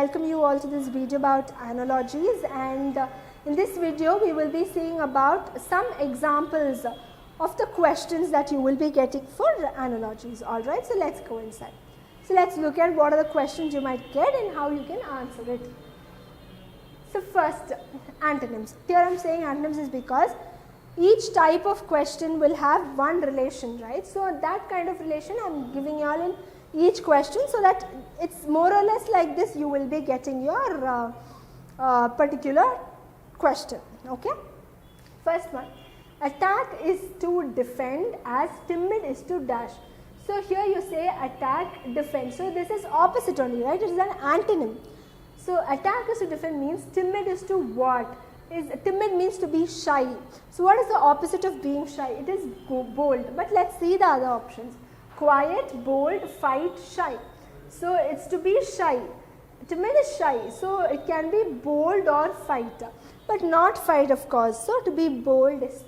welcome you all to this video about analogies, and in this video we will be seeing about some examples of the questions that you will be getting for analogies. Alright, so let's go inside. So let's look at what are the questions you might get and how you can answer it. So first, antonyms. Here I am saying antonyms is because each type of question will have one relation, right? So that kind of relation I am giving you all in each question, so that it's more or less like this you will be getting your particular question. Okay. First one, attack is to defend as timid is to dash. So here you say attack, defend. So this is opposite only, right? It is an antonym. So attack is to defend means timid is to what? Timid means to be shy. So what is the opposite of being shy? It is bold. But let's see the other options. Quiet, bold, fight, shy. So it's to be shy. Timid is shy. So it can be bold or fight. But not fight, of course. So to be bold is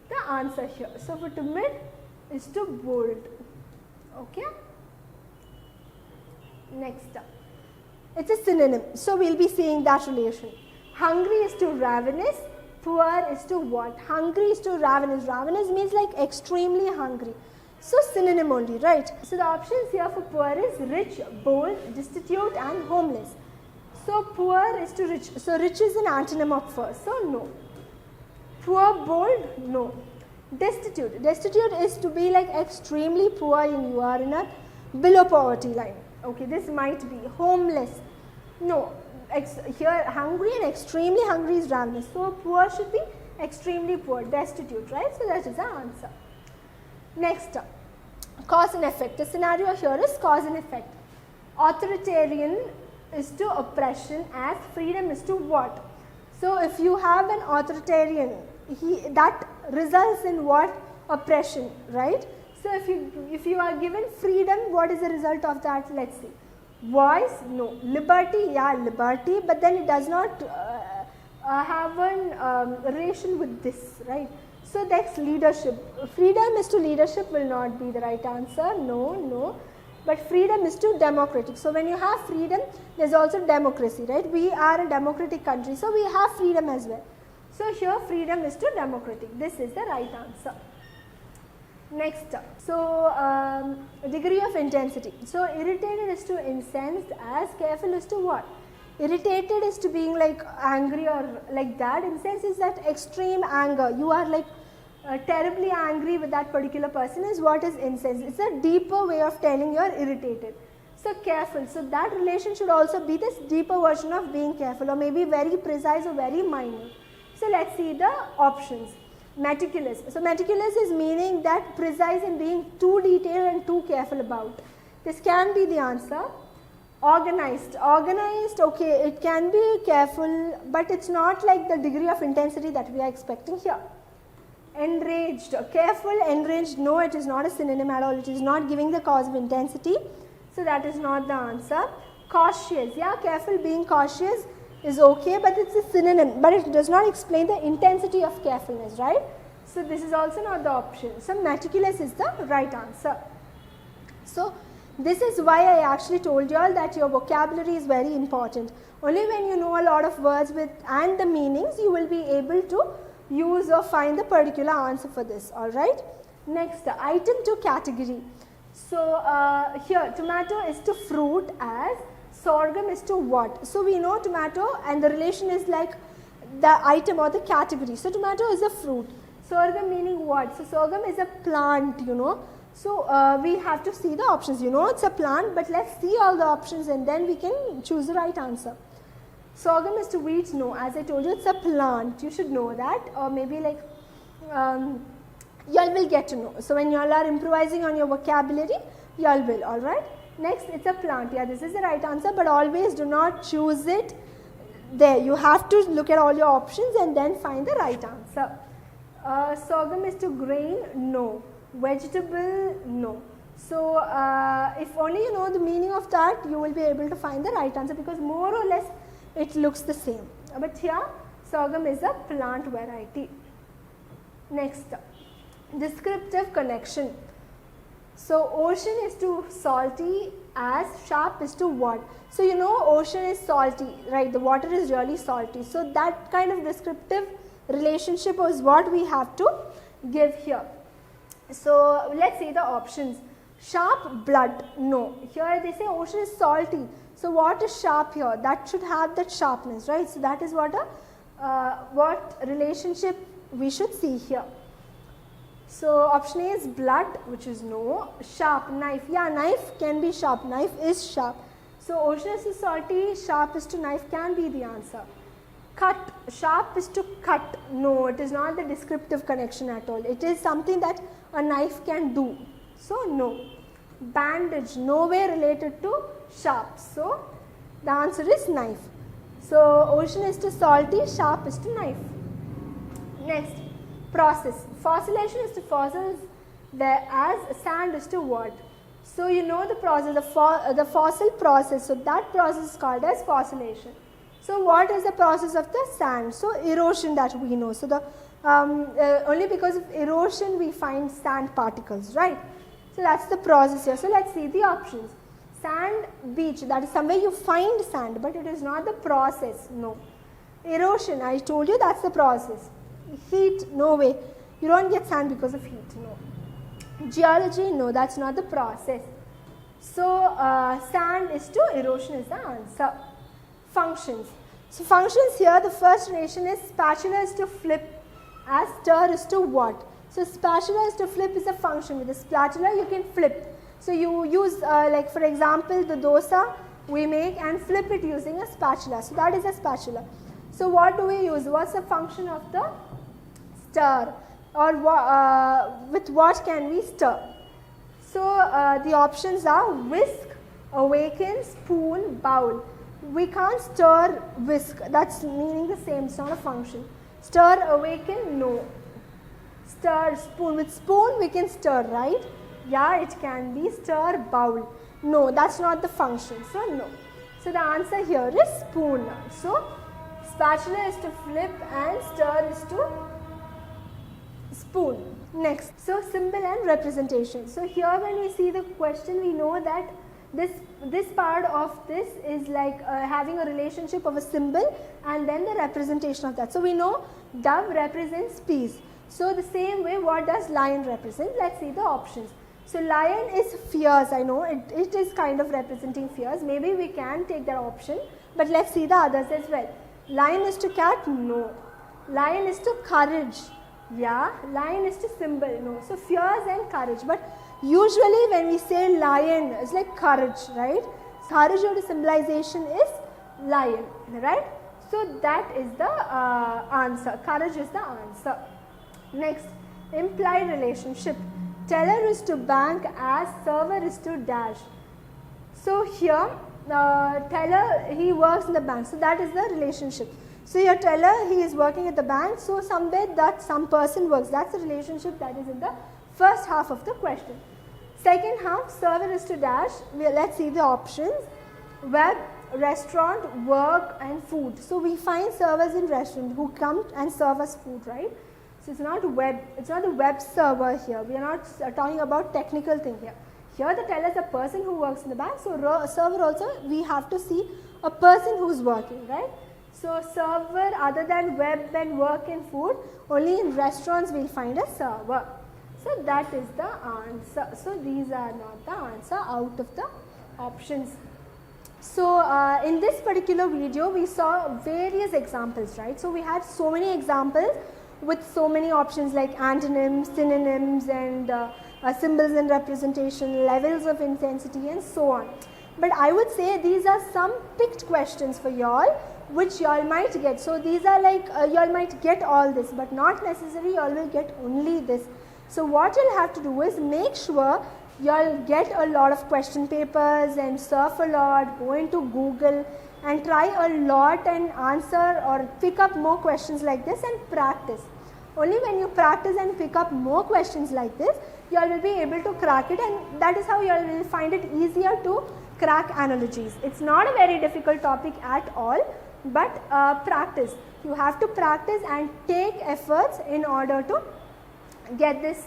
the answer here. So for timid is to bold. Okay. Next up. It's a synonym. So we'll be seeing that relation. Hungry is to ravenous. Poor is to what? Hungry is to ravenous. Ravenous means like extremely hungry. So synonym only, right? So the options here for poor is rich, bold, destitute and homeless. So poor is to rich. So rich is an antonym of first. So no. Poor, bold, no. Destitute. Destitute is to be like extremely poor and you are in a below poverty line. Okay, this might be homeless. No. Here hungry and extremely hungry is ravenous. So poor should be extremely poor, destitute, right? So that is the answer. Next, cause and effect. The scenario here is cause and effect. Authoritarian is to oppression as freedom is to what? So if you have an authoritarian, that results in what? Oppression, right? So if you are given freedom, what is the result of that? Let's see. Voice, no. Liberty, yeah, liberty, but then it does not have a relation with this, right? So that's leadership. Freedom is to leadership will not be the right answer. No. But freedom is to democratic. So when you have freedom, there's also democracy, right? We are a democratic country, so we have freedom as well. So here freedom is to democratic. This is the right answer. Next, so degree of intensity. So irritated is to incensed as careful is to what? Irritated is to being like angry or like that. Incensed is that extreme anger. You are like terribly angry with that particular person is what is incensed. It's a deeper way of telling you are irritated. So careful. So that relation should also be this deeper version of being careful or maybe very precise or very minor. So let's see the options. Meticulous. So meticulous is meaning that precise and being too detailed and too careful about. This can be the answer. Organized. Organized, okay, it can be careful, but it's not like the degree of intensity that we are expecting here. Enraged. Careful, enraged, no, it is not a synonym at all. It is not giving the cause of intensity. So that is not the answer. Cautious. Yeah, careful, being cautious is okay, but it's a synonym, but it does not explain the intensity of carefulness, right? So this is also not the option. So meticulous is the right answer. So this is why I actually told you all that your vocabulary is very important. Only when you know a lot of words with and the meanings, you will be able to use or find the particular answer for this, alright. Next, item to category. So here tomato is to fruit as sorghum is to what? So we know tomato and the relation is like the item or the category. So tomato is a fruit. Sorghum meaning what? So sorghum is a plant, you know. So we have to see the options. You know it's a plant, but let's see all the options and then we can choose the right answer. Sorghum is to wheat, no. As I told you, it's a plant. You should know that, or maybe like y'all will get to know. So when y'all are improvising on your vocabulary, y'all will, alright. Next, it's a plant. Yeah, this is the right answer, but always do not choose it there. You have to look at all your options and then find the right answer. Sorghum is to grain, no. Vegetable, no. So if only you know the meaning of that, you will be able to find the right answer because more or less it looks the same. But here, sorghum is a plant variety. Next, descriptive connection. So ocean is to salty as sharp is to what? So you know ocean is salty, right? The water is really salty. So that kind of descriptive relationship is what we have to give here. So let's see the options. Sharp blood, no. Here they say ocean is salty. So what is sharp here? That should have that sharpness, right? So that is what relationship we should see here. So option A is blood, which is no. Sharp, knife, yeah, knife can be sharp, knife is sharp. So ocean is to salty, sharp is to knife can be the answer. Cut, sharp is to cut, no, it is not the descriptive connection at all. It is something that a knife can do, so no. Bandage, no way related to sharp, so the answer is knife. So ocean is to salty, sharp is to knife. Next, process. Fossilization is to fossils, whereas sand is to what? So you know the process, the fossil process, so that process is called as fossilization. So what is the process of the sand? So erosion that we know. So the only because of erosion we find sand particles, right? So that's the process here. So let's see the options. Sand, beach, that is somewhere you find sand, but it is not the process, no. Erosion, I told you that's the process. Heat, no way. You don't get sand because of heat, no. Geology, no, that's not the process. So sand is to erosion is the answer. Functions. So functions here, the first relation is spatula is to flip as stir is to what? So spatula is to flip is a function. With the spatula you can flip. So you use like for example the dosa we make and flip it using a spatula. So that is a spatula. So what do we use? What's the function of the stir? Or with what can we stir? So the options are whisk, awaken, spoon, bowl. We can't stir, whisk, that's meaning the same, it's not a function. Stir, awaken, no. Stir, spoon, with spoon we can stir, right? Yeah, it can be stir, bowl. No, that's not the function, so no. So the answer here is spoon. So spatula is to flip and stir is to spoon. Next, so symbol and representation. So here when we see the question, we know that this part of this is like having a relationship of a symbol and then the representation of that. So we know dove represents peace. So the same way, what does lion represent? Let's see the options. So lion is fierce, I know it is kind of representing fierce. Maybe we can take that option, but let's see the others as well. Lion is to cat, no. Lion is to courage, yeah. Lion is to symbol, no. So fierce and courage, but usually when we say lion, it's like courage, right? Courage or the symbolization is lion, right? So that is the answer. Courage is the answer. Next, implied relationship. Teller is to bank as server is to dash. So here, teller, he works in the bank. So that is the relationship. So your teller, he is working at the bank. So somewhere that some person works. That's the relationship that is in the first half of the question. Second half, server is to dash. Let's see the options. Web, restaurant, work and food. So we find servers in restaurant who come and serve us food, right? So it's not web, it's not a web server here. We are not talking about technical thing here. Here the teller is a person who works in the bank. So server also we have to see a person who is working, right? So server other than web and work and food, only in restaurants we will find a server. So that is the answer. So these are not the answer out of the options. So in this particular video we saw various examples, right? So we had so many examples with so many options like antonyms, synonyms and symbols and representation, levels of intensity and so on. But I would say these are some picked questions for y'all which y'all might get. So these are like y'all might get all this, but not necessarily y'all will get only this. So what you'll have to do is make sure you'll get a lot of question papers and surf a lot, go into Google and try a lot and answer or pick up more questions like this and practice. Only when you practice and pick up more questions like this, you all will be able to crack it, and that is how you all will find it easier to crack analogies. It's not a very difficult topic at all, but practice. You have to practice and take efforts in order to get this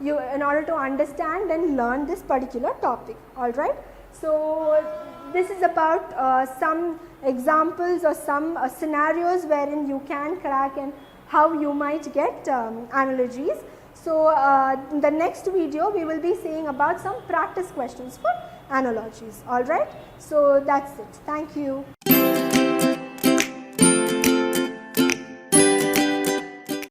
in order to understand and learn this particular topic. All right. So this is about some examples or some scenarios wherein you can crack and how you might get analogies. So in the next video we will be seeing about some practice questions for analogies. All right. So that's it. Thank you.